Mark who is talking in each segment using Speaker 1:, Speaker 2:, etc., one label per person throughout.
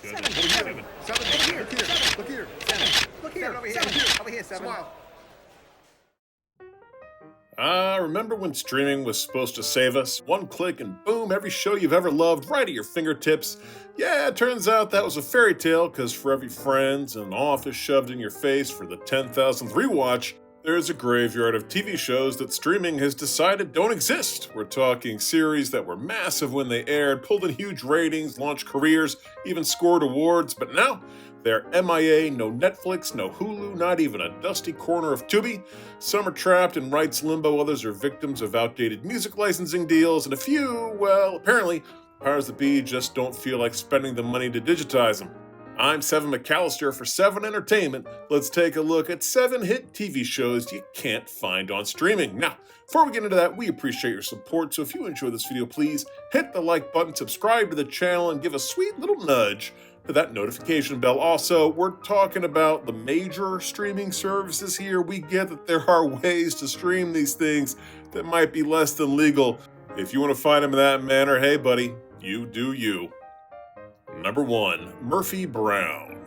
Speaker 1: Seven.
Speaker 2: Over here.
Speaker 1: Seven.
Speaker 2: Seven.
Speaker 1: Over here.
Speaker 2: Look here.
Speaker 1: Seven.
Speaker 2: Look here.
Speaker 1: Seven. Look here.
Speaker 2: Seven over here.
Speaker 1: Seven.
Speaker 2: Over here. Seven.
Speaker 1: Smile.
Speaker 3: Remember when streaming was supposed to save us? One click and boom, every show you've ever loved right at your fingertips. Yeah, it turns out that was a fairy tale, because for every Friends and Office shoved in your face for the 10,000th rewatch, there's a graveyard of TV shows that streaming has decided don't exist. We're talking series that were massive when they aired, pulled in huge ratings, launched careers, even scored awards, but now they're MIA, no Netflix, no Hulu, not even a dusty corner of Tubi. Some are trapped in rights limbo, others are victims of outdated music licensing deals, and a few, well, apparently, powers that be just don't feel like spending the money to digitize them. I'm Seven McAllister for Seven Entertainment. Let's take a look at 7 hit TV shows you can't find on streaming. Now, before we get into that, we appreciate your support, so if you enjoy this video, please hit the like button, subscribe to the channel, and give a sweet little nudge to that notification bell. Also, we're talking about the major streaming services here. We get that there are ways to stream these things that might be less than legal. If you want to find them in that manner, hey buddy, you do you. Number 1, Murphy Brown.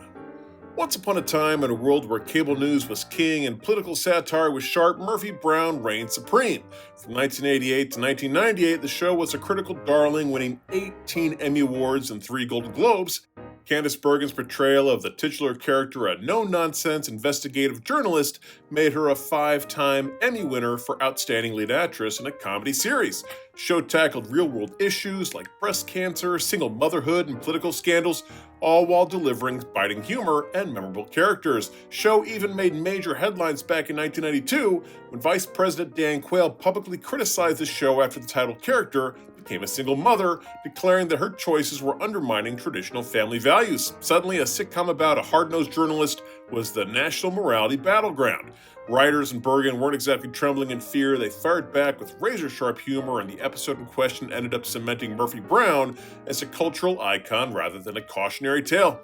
Speaker 3: Once upon a time, in a world where cable news was king and political satire was sharp, Murphy Brown reigned supreme. From 1988 to 1998, the show was a critical darling, winning 18 Emmy Awards and 3 Golden Globes. Candice Bergen's portrayal of the titular character, a no-nonsense investigative journalist, made her a 5-time Emmy winner for Outstanding Lead Actress in a Comedy Series. The show tackled real-world issues like breast cancer, single motherhood, and political scandals, all while delivering biting humor and memorable characters. The show even made major headlines back in 1992 when Vice President Dan Quayle publicly criticized the show after the title character became a single mother, declaring that her choices were undermining traditional family values. Suddenly, a sitcom about a hard-nosed journalist was the national morality battleground. Writers and Bergen weren't exactly trembling in fear. They fired back with razor-sharp humor, and the episode in question ended up cementing Murphy Brown as a cultural icon rather than a cautionary tale.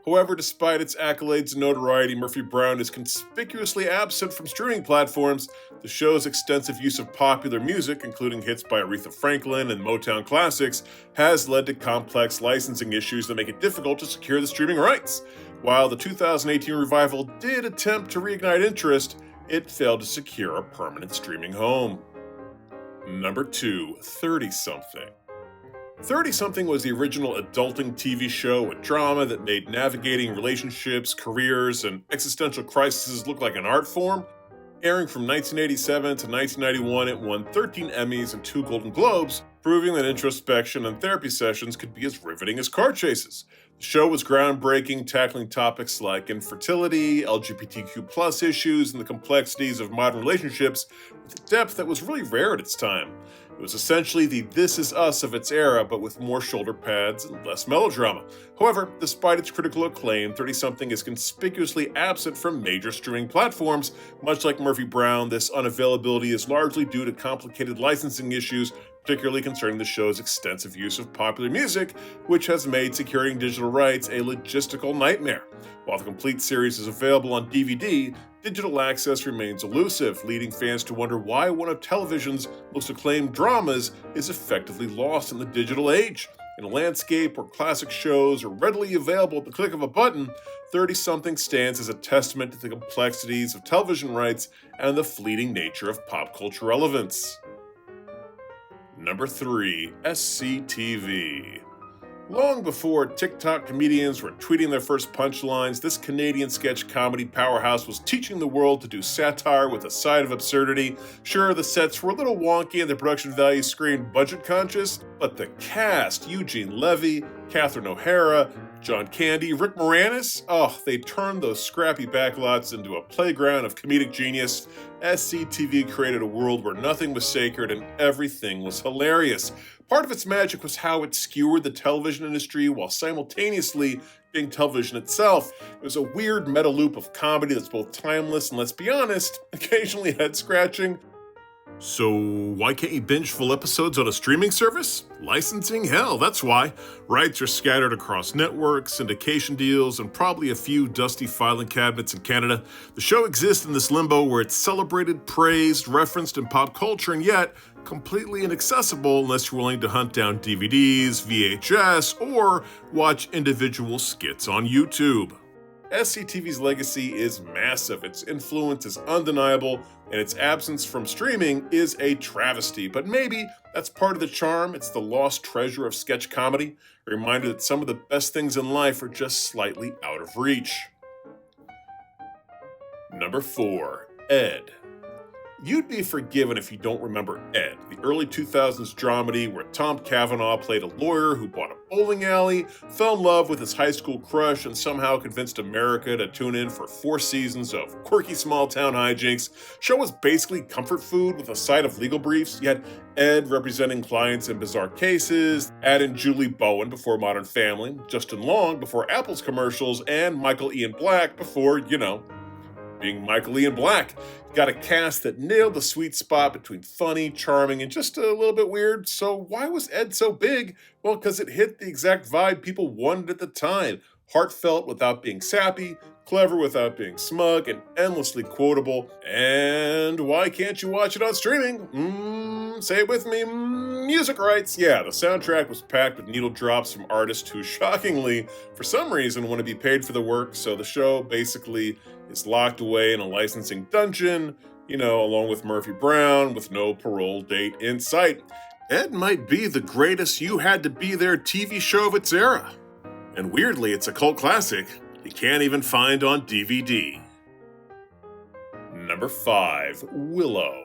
Speaker 3: However, despite its accolades and notoriety, Murphy Brown is conspicuously absent from streaming platforms. The show's extensive use of popular music, including hits by Aretha Franklin and Motown classics, has led to complex licensing issues that make it difficult to secure the streaming rights. While the 2018 revival did attempt to reignite interest, it failed to secure a permanent streaming home. Number 2, 30-something. 30-something was the original adulting TV show, a drama that made navigating relationships, careers, and existential crises look like an art form. Airing from 1987 to 1991, it won 13 Emmys and 2 Golden Globes, proving that introspection and therapy sessions could be as riveting as car chases. The show was groundbreaking, tackling topics like infertility, LGBTQ+ issues, and the complexities of modern relationships with a depth that was really rare at its time. It was essentially the This Is Us of its era, but with more shoulder pads and less melodrama. However, despite its critical acclaim, 30-something is conspicuously absent from major streaming platforms. Much like Murphy Brown, this unavailability is largely due to complicated licensing issues, particularly concerning the show's extensive use of popular music, which has made securing digital rights a logistical nightmare. While the complete series is available on DVD, digital access remains elusive, leading fans to wonder why one of television's most acclaimed dramas is effectively lost in the digital age. In a landscape where classic shows are readily available at the click of a button, 30-something stands as a testament to the complexities of television rights and the fleeting nature of pop culture relevance. Number 3, SCTV. Long before TikTok comedians were tweeting their first punchlines, this Canadian sketch comedy powerhouse was teaching the world to do satire with a side of absurdity. Sure, the sets were a little wonky and the production value screamed budget conscious, but the cast, Eugene Levy, Catherine O'Hara, John Candy, Rick Moranis, they turned those scrappy backlots into a playground of comedic genius. SCTV created a world where nothing was sacred and everything was hilarious. Part of its magic was how it skewered the television industry while simultaneously being television itself. It was a weird meta loop of comedy that's both timeless and, let's be honest, occasionally head-scratching. So, why can't you binge full episodes on a streaming service? Licensing? Hell, that's why. Rights are scattered across networks, syndication deals, and probably a few dusty filing cabinets in Canada. The show exists in this limbo where it's celebrated, praised, referenced in pop culture, and yet completely inaccessible unless you're willing to hunt down DVDs, VHS, or watch individual skits on YouTube. SCTV's legacy is massive, its influence is undeniable, and its absence from streaming is a travesty. But maybe that's part of the charm. It's the lost treasure of sketch comedy, a reminder that some of the best things in life are just slightly out of reach. Number 4. Ed. You'd be forgiven if you don't remember Ed, the early 2000s dramedy where Tom Cavanaugh played a lawyer who bought a bowling alley, fell in love with his high school crush, and somehow convinced America to tune in for 4 seasons of quirky small-town hijinks. Show was basically comfort food with a side of legal briefs. You had Ed representing clients in bizarre cases, add in Julie Bowen before Modern Family, Justin Long before Apple's commercials, and Michael Ian Black before, being Michael Ian Black. Got a cast that nailed the sweet spot between funny, charming, and just a little bit weird. So why was Ed so big? Well, because it hit the exact vibe people wanted at the time. Heartfelt without being sappy, clever without being smug, and endlessly quotable. And why can't you watch it on streaming? Say it with me, music rights. Yeah, the soundtrack was packed with needle drops from artists who shockingly, for some reason, want to be paid for the work. So the show basically is locked away in a licensing dungeon, along with Murphy Brown, with no parole date in sight. Ed might be the greatest You Had to Be There TV show of its era. And weirdly, it's a cult classic you can't even find on DVD. Number 5. Willow.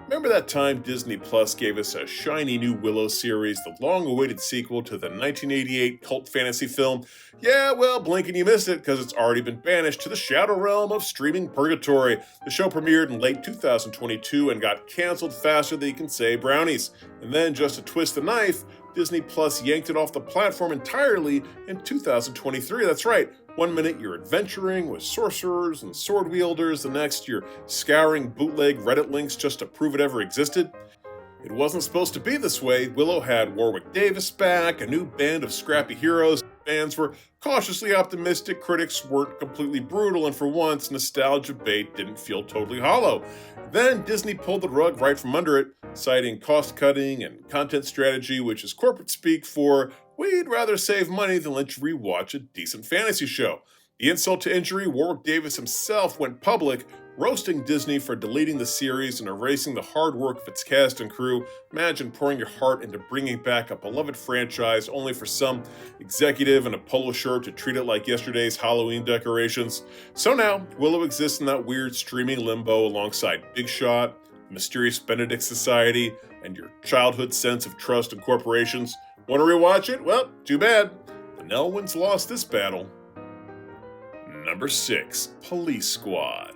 Speaker 3: Remember that time Disney Plus gave us a shiny new Willow series, the long-awaited sequel to the 1988 cult fantasy film? Yeah, well, blink and you missed it because it's already been banished to the shadow realm of streaming purgatory. The show premiered in late 2022 and got canceled faster than you can say brownies. And then, just to twist the knife, Disney Plus yanked it off the platform entirely in 2023. That's right. One minute you're adventuring with sorcerers and sword wielders, the next you're scouring bootleg Reddit links just to prove it ever existed. It wasn't supposed to be this way. Willow had Warwick Davis back, a new band of scrappy heroes. Fans were cautiously optimistic, critics weren't completely brutal, and for once, nostalgia bait didn't feel totally hollow. Then Disney pulled the rug right from under it, citing cost-cutting and content strategy, which is corporate speak for, we'd rather save money than let you rewatch a decent fantasy show. The insult to injury, Warwick Davis himself went public, roasting Disney for deleting the series and erasing the hard work of its cast and crew. Imagine pouring your heart into bringing back a beloved franchise only for some executive in a polo shirt to treat it like yesterday's Halloween decorations. So now, Willow exists in that weird streaming limbo alongside Big Shot, Mysterious Benedict Society, and your childhood sense of trust in corporations. Want to rewatch it? Well, too bad. The Nelwyns lost this battle. Number 6. Police Squad.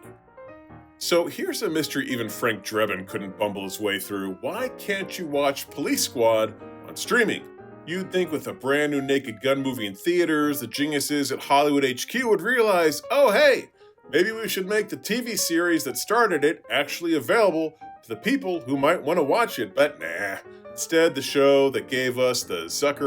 Speaker 3: So here's a mystery even Frank Drebin couldn't bumble his way through. Why can't you watch Police Squad on streaming? You'd think with a brand new Naked Gun movie in theaters, the geniuses at Hollywood HQ would realize, oh hey, maybe we should make the TV series that started it actually available to the people who might want to watch it, but nah. Instead, the show that gave us the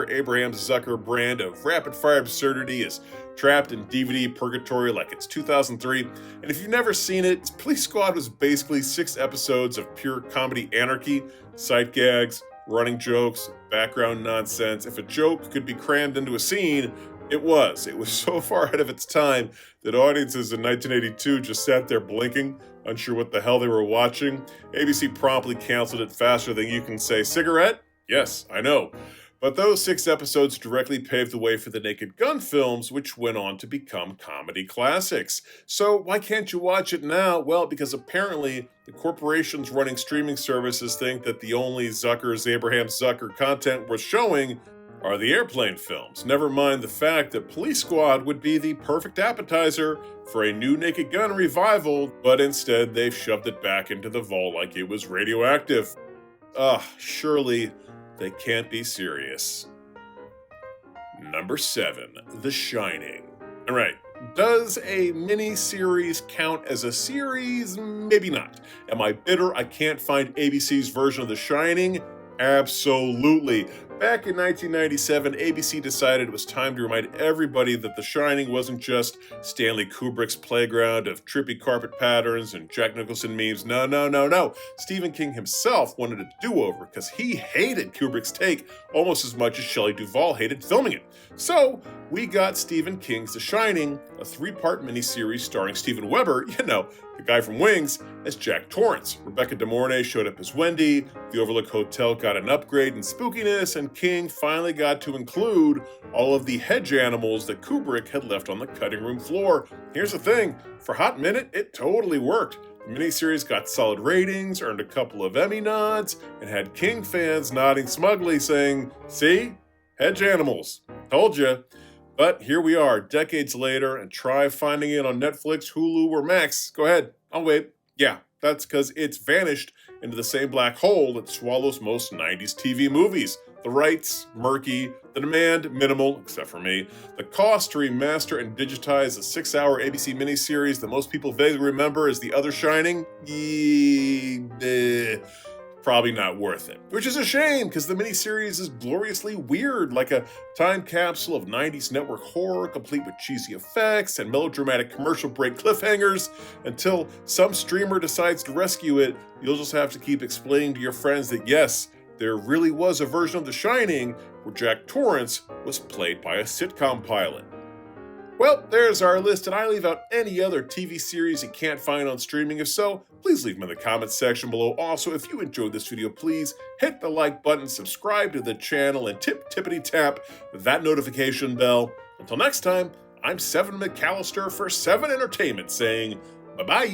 Speaker 3: Abraham Zucker brand of rapid-fire absurdity is trapped in DVD purgatory like it's 2003. And if you've never seen it, Police Squad was basically 6 episodes of pure comedy anarchy, sight gags, running jokes, background nonsense. If a joke could be crammed into a scene, it was. It was so far ahead of its time that audiences in 1982 just sat there blinking, unsure what the hell they were watching. ABC promptly canceled it faster than you can say cigarette. Yes, I know. But those 6 episodes directly paved the way for the Naked Gun films, which went on to become comedy classics. So why can't you watch it now? Well, because apparently the corporations running streaming services think that the only Abraham Zucker content worth showing are the airplane films. Never mind the fact that Police Squad would be the perfect appetizer for a new Naked Gun revival, but instead they've shoved it back into the vault like it was radioactive. Surely they can't be serious. Number 7. The Shining. Alright, Does a mini-series count as a series? Maybe not. Am I bitter I can't find ABC's version of The Shining? Absolutely. Back in 1997, ABC decided it was time to remind everybody that The Shining wasn't just Stanley Kubrick's playground of trippy carpet patterns and Jack Nicholson memes. No, no, no, no. Stephen King himself wanted a do-over because he hated Kubrick's take almost as much as Shelley Duvall hated filming it. So we got Stephen King's The Shining, a 3-part miniseries starring Steven Weber, the guy from Wings, as Jack Torrance. Rebecca De Mornay showed up as Wendy, the Overlook Hotel got an upgrade in spookiness, and King finally got to include all of the hedge animals that Kubrick had left on the cutting room floor. Here's the thing, for a hot minute, it totally worked. The miniseries got solid ratings, earned a couple of Emmy nods, and had King fans nodding smugly saying, "See? Hedge animals. Told ya." But here we are, decades later, and try finding it on Netflix, Hulu, or Max. Go ahead, I'll wait. Yeah, that's because it's vanished into the same black hole that swallows most 90s TV movies. The rights, murky. The demand, minimal, except for me. The cost to remaster and digitize a 6-hour ABC miniseries that most people vaguely remember as The Other Shining? Probably not worth it. Which is a shame, because the miniseries is gloriously weird, like a time capsule of 90s network horror, complete with cheesy effects and melodramatic commercial break cliffhangers. Until some streamer decides to rescue it, you'll just have to keep explaining to your friends that yes, there really was a version of The Shining where Jack Torrance was played by a sitcom pilot. Well, there's our list, and I leave out any other TV series you can't find on streaming. If so, please leave them in the comments section below. Also, if you enjoyed this video, please hit the like button, subscribe to the channel, and tippity-tap that notification bell. Until next time, I'm Seven McAllister for Seven Entertainment saying bye-bye.